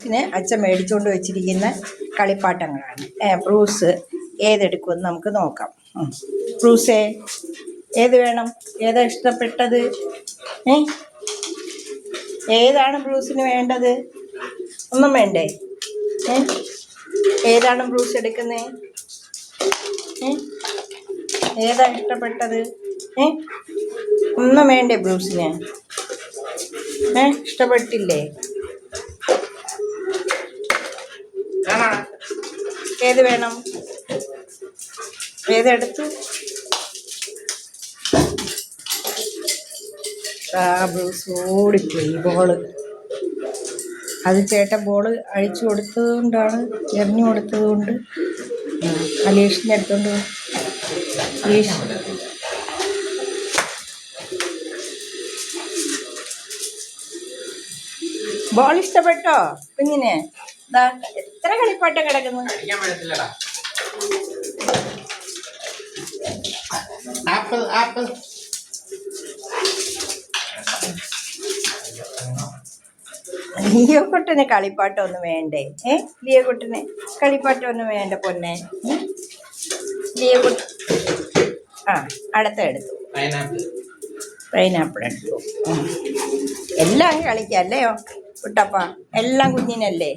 ബ്രൂസിന് അച്ഛൻ മേടിച്ചുകൊണ്ട് വെച്ചിരിക്കുന്ന കളിപ്പാട്ടങ്ങളാണ്. ബ്രൂസ് ഏതെടുക്കുമെന്ന് നമുക്ക് നോക്കാം. ബ്രൂസേ ഏത് വേണം? ഏതാ ഇഷ്ടപ്പെട്ടത്? ഏതാണ് ബ്രൂസിന് വേണ്ടത്? ഒന്നും വേണ്ടേ? ഏതാണ് ബ്രൂസ് എടുക്കുന്നത്? ഏതാ ഇഷ്ടപ്പെട്ടത്? ഒന്നും വേണ്ടേ ബ്രൂസിന്? ഇഷ്ടപ്പെട്ടില്ലേ? ഏത് വേണം? ഏതെടുത്തു? ബ്രൂസ് ഓടിപ്പോയി. ബോള് അത് ചേട്ടൻ ബോള് അഴിച്ചു കൊടുത്തത് കൊണ്ടാണ്, എറിഞ്ഞു കൊടുത്തത് കൊണ്ട് അലീഷിൻ്റെ അടുത്തോണ്ട് അലീഷ് ബോൾ ഇഷ്ടപ്പെട്ടോ കുഞ്ഞിന്? ഇതാ എത്ര കളിപ്പാട്ടം കിടക്കുന്നു. ലിയോക്കുട്ടന് കളിപ്പാട്ടം ഒന്നും വേണ്ടേ? ലിയോക്കുട്ടന് കളിപ്പാട്ടം ഒന്നും വേണ്ട പൊന്നെ. ലിയോക്കുട്ടൻ അടുത്ത എടുത്തു. പൈനാപ്പിൾ എടുത്തു. എല്ലാം കളിക്കാം അല്ലയോ കുട്ടപ്പ? എല്ലാം കുഞ്ഞിനല്ലേ?